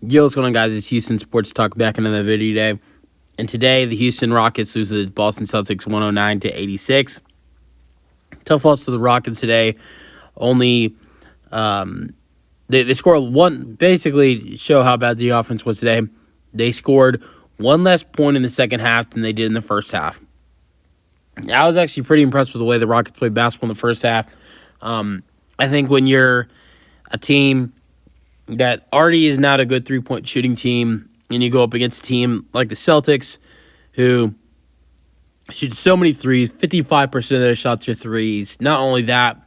Yo, what's going on, guys? It's Houston Sports Talk back in another video today. And today, the Houston Rockets lose to the Boston Celtics 109-86. Tough loss to the Rockets today. Only they scored one, basically show how bad the offense was today. They scored one less point in the second half than they did in the first half. I was actually pretty impressed with the way the Rockets played basketball in the first half. I think when you're a team that already is not a good three-point shooting team, and you go up against a team like the Celtics, who shoot so many threes, 55% of their shots are threes. Not only that,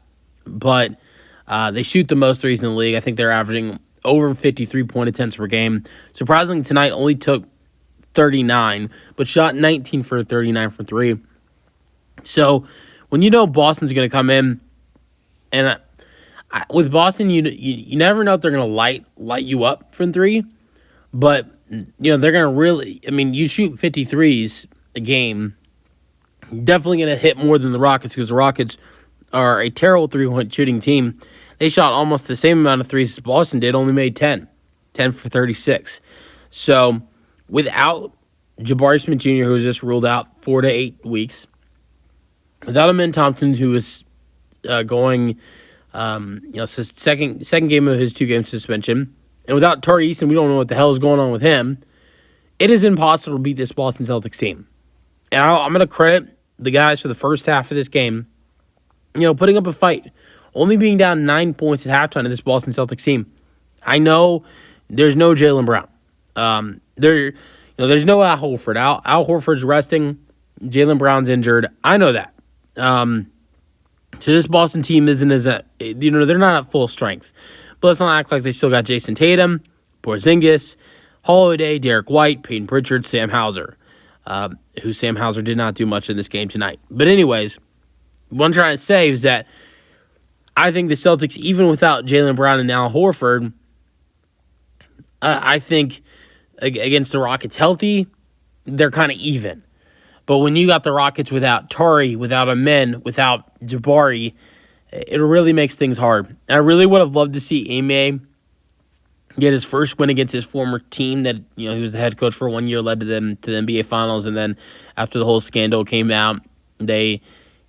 but they shoot the most threes in the league. I think they're averaging over 53-point attempts per game. Surprisingly, tonight only took 39, but shot 19 for 39 for three. So when you know Boston's going to come in, and with Boston, you never know if they're going to light you up from three, but they're going to really. I mean, you shoot 53s a game, definitely going to hit more than the Rockets because the Rockets are a terrible three-point shooting team. They shot almost the same amount of threes as Boston did, only made 10 for 36. So without Jabari Smith Jr., who was just ruled out 4 to 8 weeks, without Amen Thompson, who was going. Second game of his 2-game suspension. And without Tari Eason, we don't know what the hell is going on with him. It is impossible to beat this Boston Celtics team. And I'm going to credit the guys for the first half of this game, putting up a fight. Only being down 9 points at halftime to this Boston Celtics team. I know there's no Jalen Brown. There's no Al Horford. Al Horford's resting. Jalen Brown's injured. I know that. So this Boston team isn't they're not at full strength. But let's not act like they still got Jason Tatum, Porzingis, Holiday, Derek White, Peyton Pritchard, Sam Hauser, who Sam Hauser did not do much in this game tonight. But anyways, what I'm trying to say is that I think the Celtics, even without Jalen Brown and Al Horford, I think against the Rockets healthy, they're kind of even. But when you got the Rockets without Tari, without Amen, without Jabari, it really makes things hard. And I really would have loved to see Ime get his first win against his former team that he was the head coach for 1 year, led to them to the NBA Finals, and then after the whole scandal came out, they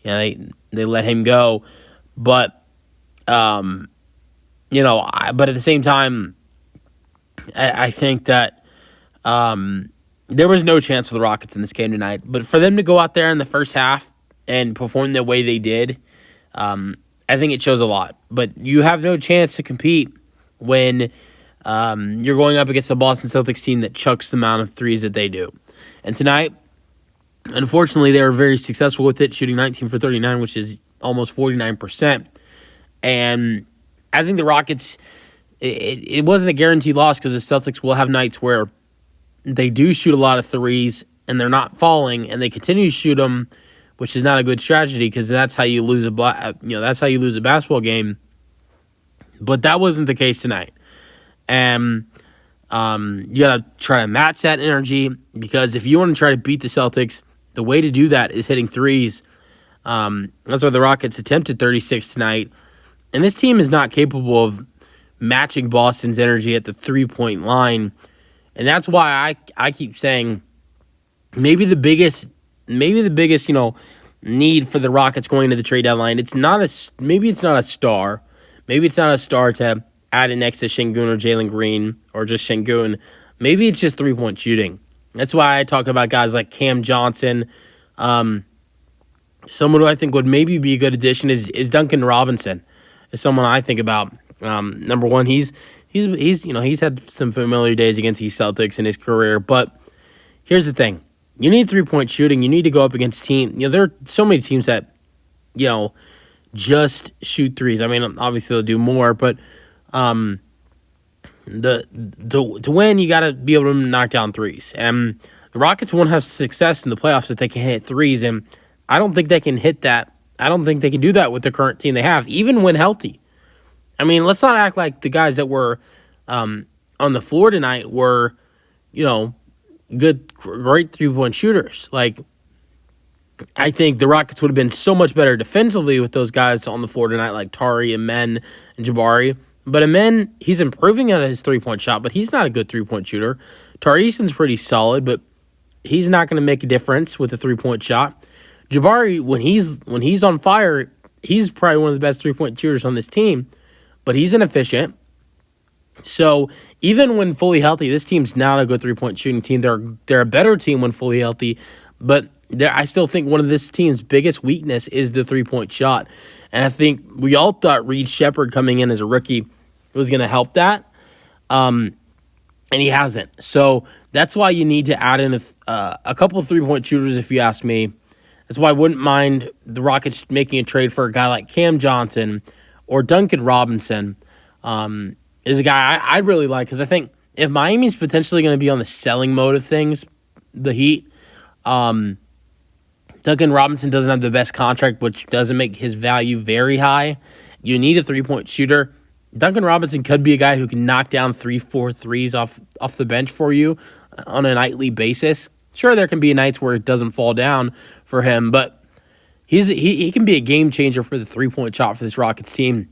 let him go. But but at the same time, I think that there was no chance for the Rockets in this game tonight. But for them to go out there in the first half and perform the way they did, I think it shows a lot. But you have no chance to compete when you're going up against the Boston Celtics team that chucks the amount of threes that they do. And tonight, unfortunately, they were very successful with it, shooting 19 for 39, which is almost 49%. And I think the Rockets, it wasn't a guaranteed loss because the Celtics will have nights where they do shoot a lot of threes and they're not falling, and they continue to shoot them, which is not a good strategy because that's how you lose a basketball game. But that wasn't the case tonight, and you gotta try to match that energy because if you want to try to beat the Celtics, the way to do that is hitting threes. That's why the Rockets attempted 36 tonight, and this team is not capable of matching Boston's energy at the 3-point line. And that's why I keep saying maybe the biggest need for the Rockets going into the trade deadline. Maybe it's not a star. Maybe it's not a star to add it next to Şengün or Jalen Green or just Şengün. Maybe it's just 3-point shooting. That's why I talk about guys like Cam Johnson. Someone who I think would maybe be a good addition is Duncan Robinson. Is someone I think about. Number one, he's had some familiar days against these Celtics in his career, but here's the thing. You need 3-point shooting. You need to go up against team. There are so many teams that, just shoot threes. I mean, obviously they'll do more, but to win, you got to be able to knock down threes. And the Rockets won't have success in the playoffs if they can hit threes, and I don't think they can hit that. I don't think they can do that with the current team they have, even when healthy. I mean, let's not act like the guys that were on the floor tonight were, great 3-point shooters. Like, I think the Rockets would have been so much better defensively with those guys on the floor tonight, like Tari and Men and Jabari. But Amen, he's improving on his three-point shot, but he's not a good three-point shooter. Tari Eason's pretty solid, but he's not going to make a difference with a three-point shot. Jabari, when he's on fire, he's probably one of the best three-point shooters on this team, but he's inefficient. So even when fully healthy, this team's not a good three-point shooting team. They're a better team when fully healthy, but I still think one of this team's biggest weakness is the three-point shot. And I think we all thought Reed Shepherd coming in as a rookie was going to help that, and he hasn't. So that's why you need to add in a couple of three-point shooters, if you ask me. That's why I wouldn't mind the Rockets making a trade for a guy like Cam Johnson or Duncan Robinson. Is a guy I really like, because I think if Miami's potentially going to be on the selling mode of things, the Heat, Duncan Robinson doesn't have the best contract, which doesn't make his value very high. You need a three-point shooter. Duncan Robinson could be a guy who can knock down 3-4 threes off the bench for you on a nightly basis. Sure, there can be nights where it doesn't fall down for him, but he can be a game changer for the three-point shot for this Rockets team.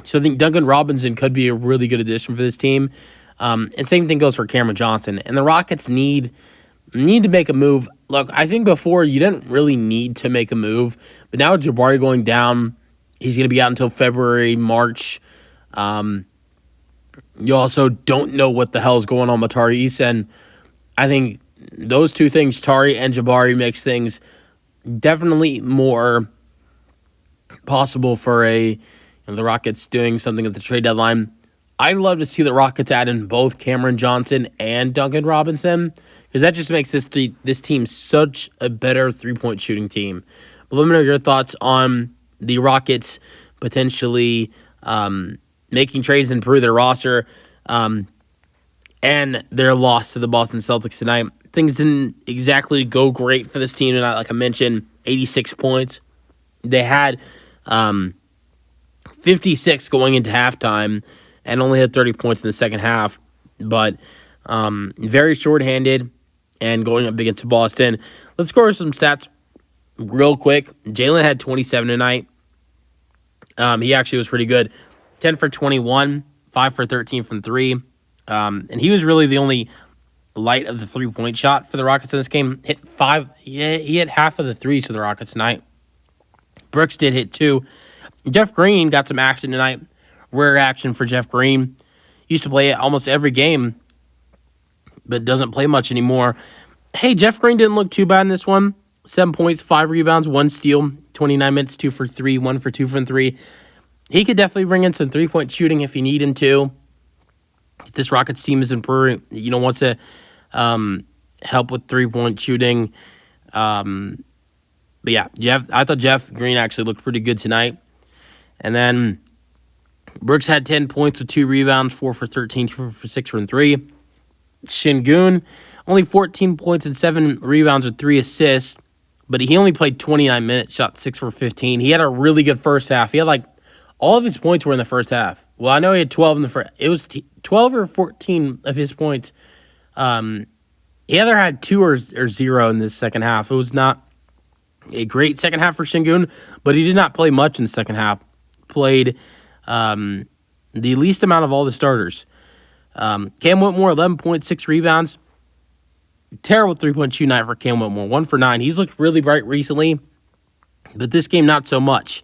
So I think Duncan Robinson could be a really good addition for this team. And same thing goes for Cameron Johnson. And the Rockets need to make a move. Look, I think before you didn't really need to make a move, but now with Jabari going down, he's going to be out until February, March. You also don't know what the hell is going on with Tari Eason. I think those two things, Tari and Jabari, makes things definitely more possible for the Rockets doing something at the trade deadline. I'd love to see the Rockets add in both Cameron Johnson and Duncan Robinson, because that just makes this team such a better three-point shooting team. But let me know your thoughts on the Rockets potentially making trades and improve their roster and their loss to the Boston Celtics tonight. Things didn't exactly go great for this team tonight. Like I mentioned, 86 points. They had 56 going into halftime and only had 30 points in the second half. But very shorthanded and going up against Boston. Let's go over some stats real quick. Jalen had 27 tonight. He actually was pretty good. 10 for 21, 5 for 13 from 3. And he was really the only light of the three-point shot for the Rockets in this game. He hit half of the threes for the Rockets tonight. Brooks did hit 2. Jeff Green got some action tonight. Rare action for Jeff Green. Used to play almost every game, but doesn't play much anymore. Hey, Jeff Green didn't look too bad in this one. 7 points, 5 rebounds, 1 steal, 29 minutes, 2 for 3, 1 for 2 from 3. He could definitely bring in some three-point shooting if you need him to. If this Rockets team is improving, wants to help with three-point shooting. But yeah, I thought Jeff Green actually looked pretty good tonight. And then Brooks had 10 points with 2 rebounds, 4 for 13, 4 for 6 from 3. Shingun, only 14 points and 7 rebounds with 3 assists, but he only played 29 minutes, shot 6 for 15. He had a really good first half. He had all of his points were in the first half. Well, I know he had 12 in the first. It was 12 or 14 of his points. He either had 2 or 0 in the second half. It was not a great second half for Shingun, but he did not play much in the second half. Played the least amount of all the starters. Cam Whitmore, 11.6 rebounds. Terrible three-point shoot night for Cam Whitmore. 1 for 9. He's looked really bright recently, but this game not so much.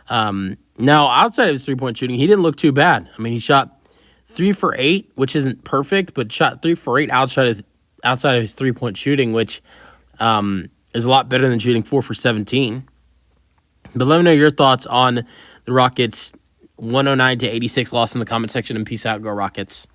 Now, outside of his three-point shooting, he didn't look too bad. I mean, he shot 3 for 8, which isn't perfect, but shot 3 for 8 outside of his three-point shooting, which is a lot better than shooting 4 for 17. But let me know your thoughts on the Rockets' 109-86 loss in the comment section, and peace out, go Rockets.